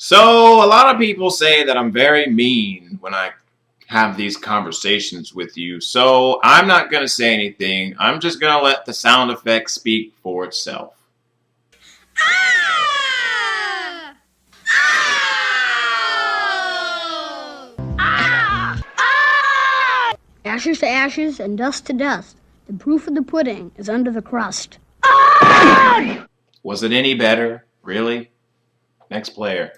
So, a lot of people say that I'm very mean when I have these conversations with you, so I'm not going to say anything. I'm just going to let the sound effect speak for itself. Ah! Ah! Ah! Ashes to ashes and dust to dust. The proof of the pudding is under the crust. Was it any better? Really? Next player.